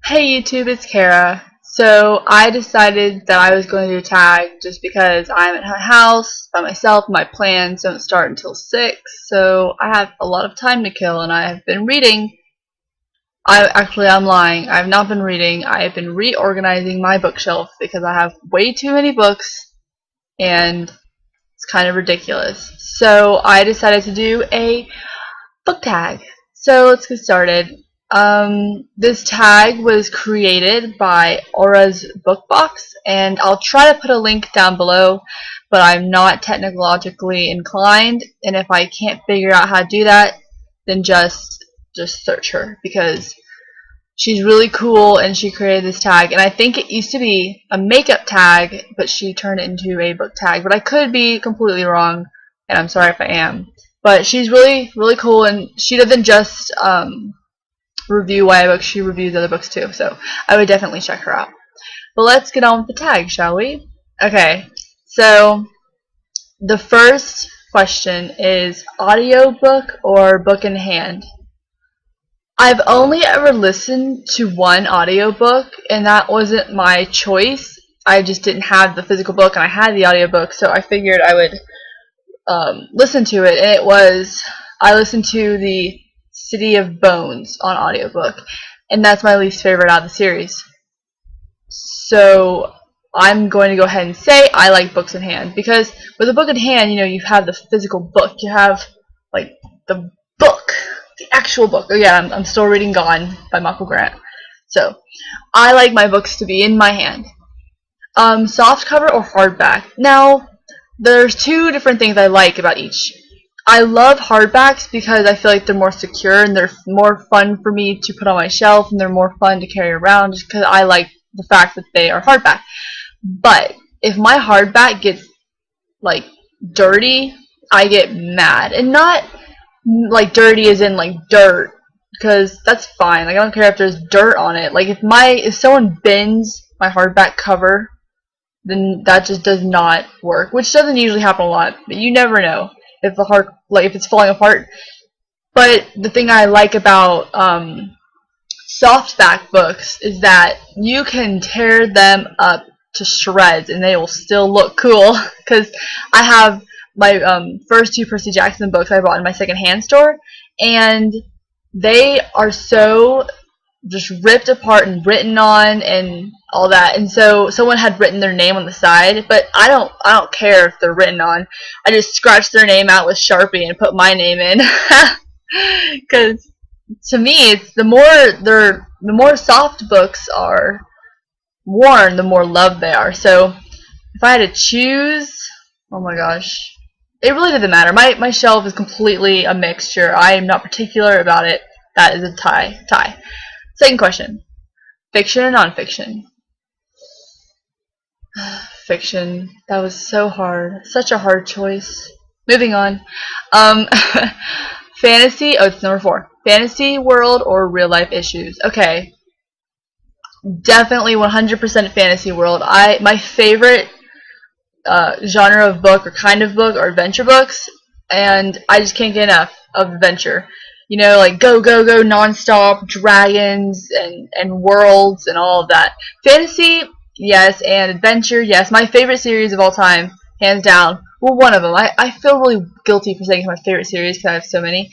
Hey YouTube, it's Kara. So I decided that I was going to do a tag just because I'm at my house by myself. My plans don't start until 6, so I have a lot of time to kill, and I have been reading. I'm lying. I have not been reading. I have been reorganizing my bookshelf because I have way too many books, and it's kind of ridiculous. So I decided to do a book tag. So let's get started. This tag was created by Aura's Bookbox, and I'll try to put a link down below, but I'm not technologically inclined, and if I can't figure out how to do that, then just search her, because she's really cool and she created this tag, and I think it used to be a makeup tag, but she turned it into a book tag, but I could be completely wrong, and I'm sorry if I am. But she's really, really cool, and she doesn't just review YA books, she reviews other books too, so I would definitely check her out. But let's get on with the tag, shall we? Okay, so the first question is audiobook or book in hand? I've only ever listened to one audiobook, and that wasn't my choice. I just didn't have the physical book, and I had the audiobook, so I figured I would listen to it, and I listened to the City of Bones on audiobook, and that's my least favorite out of the series. So I'm going to go ahead and say I like books in hand, because with a book in hand, you have the physical book, you have like the book, the actual book. Oh yeah, I'm still reading Gone by Michael Grant. So I like my books to be in my hand. Soft cover or hardback? Now, there's two different things I like about each. I love hardbacks because I feel like they're more secure and they're more fun for me to put on my shelf, and they're more fun to carry around just because I like the fact that they are hardback. But if my hardback gets like dirty, I get mad, and not like dirty as in like dirt, because that's fine. Like I don't care if there's dirt on it. Like if someone bends my hardback cover, then that just does not work, which doesn't usually happen a lot, but you never know if if it's falling apart. But the thing I like about softback books is that you can tear them up to shreds and they will still look cool. Because I have my first two Percy Jackson books I bought in my secondhand store, and they are so just ripped apart and written on and all that, and so someone had written their name on the side, but I don't care if they're written on. I just scratched their name out with Sharpie and put my name in. Because to me, it's the more soft books are worn, the more loved they are. So if I had to choose, oh my gosh, it really doesn't matter. My shelf is completely a mixture. I am not particular about it. That is a tie. Second question. Fiction or nonfiction? Fiction. That was so hard. Such a hard choice. Moving on. Fantasy. Oh, it's number 4. Fantasy world or real life issues? Okay. Definitely 100% fantasy world. My favorite genre of book or kind of book are adventure books, and I just can't get enough of adventure. Like go non-stop, dragons and worlds and all of that. Fantasy, yes, and adventure, yes. My favorite series of all time, hands down. Well, one of them. I feel really guilty for saying it's my favorite series because I have so many.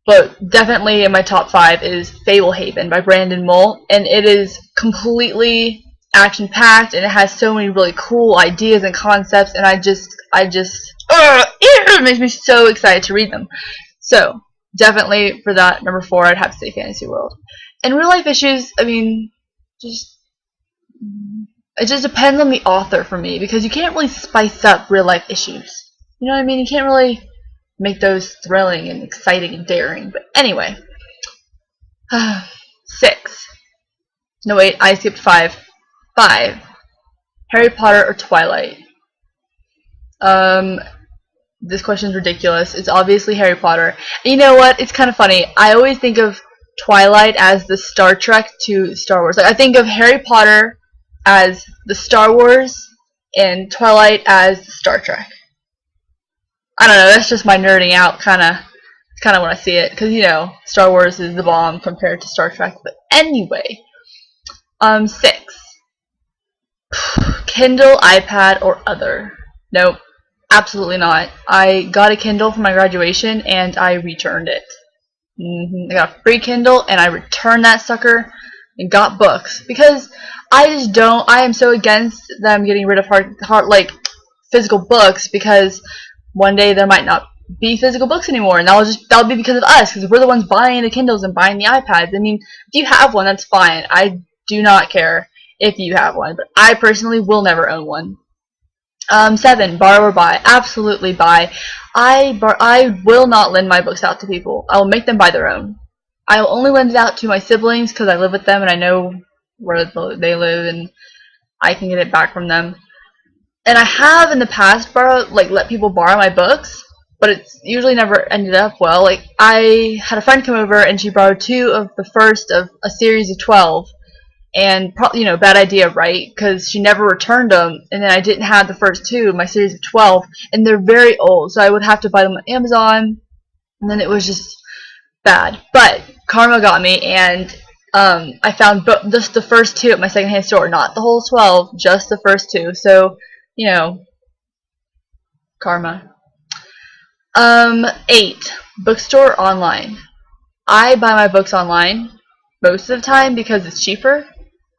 But definitely in my top 5 is Fablehaven by Brandon Mull, and it is completely action-packed, and it has so many really cool ideas and concepts, and it makes me so excited to read them. So definitely for that, number 4, I'd have to say Fantasy World. And real life issues, I mean, it just depends on the author for me, because you can't really spice up real life issues. You know what I mean? You can't really make those thrilling and exciting and daring. But anyway, 6. No wait, I skipped 5. 5. Harry Potter or Twilight? This question's ridiculous. It's obviously Harry Potter. And you know what? It's kind of funny. I always think of Twilight as the Star Trek to Star Wars. Like I think of Harry Potter as the Star Wars and Twilight as the Star Trek. I don't know. That's just my nerding out kind of when I see it, because Star Wars is the bomb compared to Star Trek. But anyway, Six. Kindle, iPad, or other. Nope. Absolutely not. I got a Kindle for my graduation and I returned it. I got a free Kindle and I returned that sucker and got books because I just don't. I am so against them getting rid of like physical books because one day there might not be physical books anymore, and that'll be because of us because we're the ones buying the Kindles and buying the iPads. I mean, if you have one, that's fine. I do not care if you have one, but I personally will never own one. Seven, borrow or buy. Absolutely buy. I will not lend my books out to people. I will make them buy their own. I will only lend it out to my siblings because I live with them and I know where they live and I can get it back from them. And I have in the past let people borrow my books, but it's usually never ended up well. Like I had a friend come over and she borrowed two of the first of a series of 12. And probably, bad idea, right? Because she never returned them, and then I didn't have the first two of my series of 12, and they're very old, so I would have to buy them on Amazon, and then it was just bad. But Karma got me, and I found just the first two at my secondhand store, not the whole 12, just the first two. So, Karma. Eight, bookstore online. I buy my books online most of the time because it's cheaper.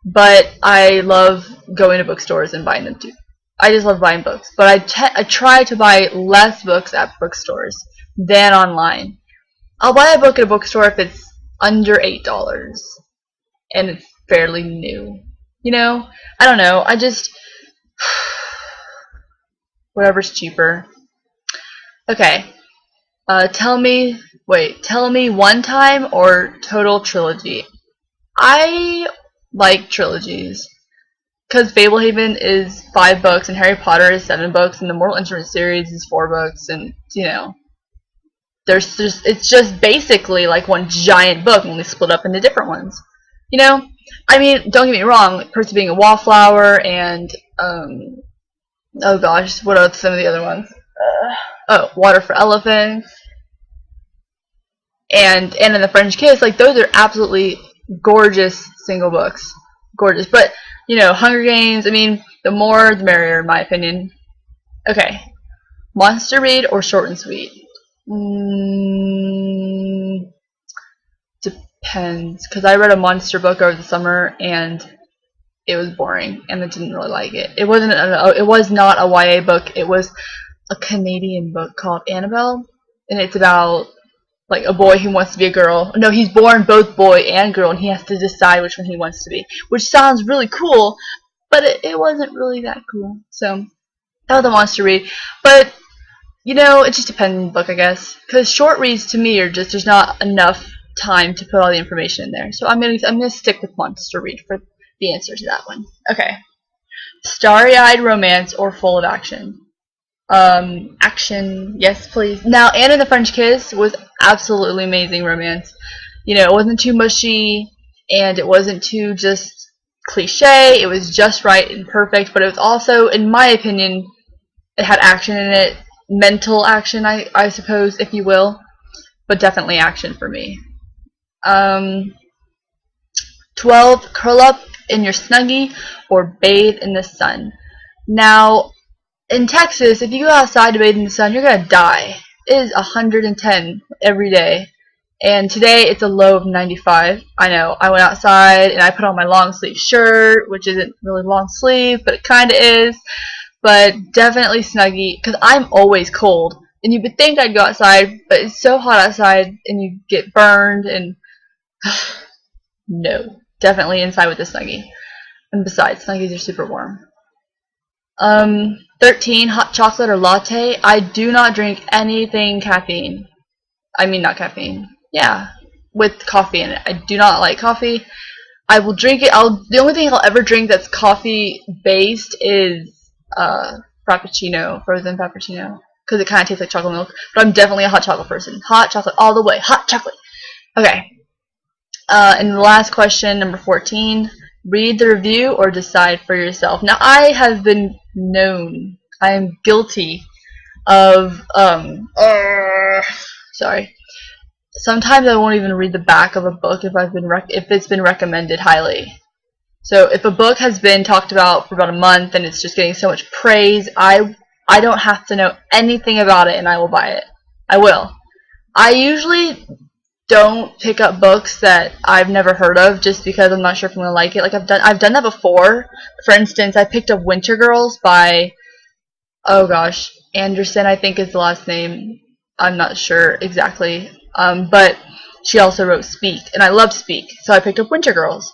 But I love going to bookstores and buying them too. I just love buying books. But I try to buy less books at bookstores than online. I'll buy a book at a bookstore if it's under $8 and it's fairly new. I don't know. I just whatever's cheaper. Okay. Tell me one time or total trilogy. I like trilogies because Fablehaven is 5 books and Harry Potter is 7 books and the Mortal Instruments series is 4 books, and it's just basically like one giant book only split up into different ones. I mean, don't get me wrong, Percy Being a Wallflower and oh gosh, what are some of the other ones? Water for Elephants and Anne and the French Kiss, like those are absolutely gorgeous single books. Gorgeous. But, Hunger Games, I mean, the more the merrier in my opinion. Okay. Monster read or short and sweet? Depends. Because I read a monster book over the summer and it was boring and I didn't really like it. It was not a YA book. It was a Canadian book called Annabelle, and it's about like a boy who wants to be a girl. No, he's born both boy and girl, and he has to decide which one he wants to be. Which sounds really cool, but it wasn't really that cool. So that was a monster read. But it just depends on the book, I guess. Because short reads to me are just there's not enough time to put all the information in there. So I'm gonna stick with monster read for the answer to that one. Okay. Starry-eyed romance or full of action? Action, yes please. Now, Anne and the French Kiss was absolutely amazing romance. It wasn't too mushy, and it wasn't too just cliche. It was just right and perfect, but it was also, in my opinion, it had action in it. Mental action, I suppose, if you will. But definitely action for me. 12, curl up in your Snuggie or bathe in the sun. Now, in Texas, if you go outside to bathe in the sun, you're going to die. It is 110 every day. And today it's a low of 95. I know. I went outside and I put on my long sleeve shirt, which isn't really long sleeve, but it kind of is. But definitely Snuggie, because I'm always cold. And you would think I'd go outside, but it's so hot outside and you get burned and no. Definitely inside with the Snuggie. And besides, Snuggies are super warm. 13, hot chocolate or latte. I do not drink anything caffeine. I mean, not caffeine. Yeah, with coffee in it. I do not like coffee. I will drink it. The only thing I'll ever drink that's coffee based is frappuccino, frozen frappuccino, because it kind of tastes like chocolate milk. But I'm definitely a hot chocolate person. Hot chocolate all the way. Hot chocolate. Okay. And the last question, number 14. Read the review or decide for yourself. Now, I have been known, I am guilty of, sorry. Sometimes I won't even read the back of a book if it's been recommended highly. So if a book has been talked about for about a month and it's just getting so much praise, I don't have to know anything about it and I will buy it. I will. I usually don't pick up books that I've never heard of just because I'm not sure if I'm gonna like it. Like I've done that before. For instance, I picked up Winter Girls by, oh gosh, Anderson I think is the last name. I'm not sure exactly. But she also wrote Speak, and I love Speak, so I picked up Winter Girls.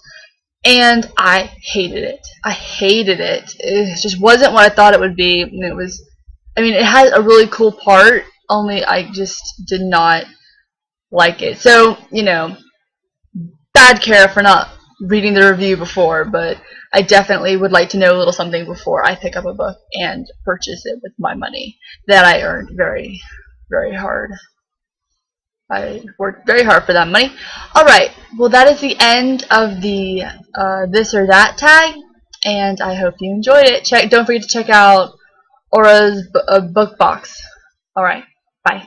And I hated it. I hated it. It just wasn't what I thought it would be. And it was, I mean, it had a really cool part, only I just did not like it. So, bad care for not reading the review before, but I definitely would like to know a little something before I pick up a book and purchase it with my money that I earned very, very hard. I worked very hard for that money. Alright, well that is the end of the this or that tag, and I hope you enjoyed it. Don't forget to check out Aura's book box. Alright, bye.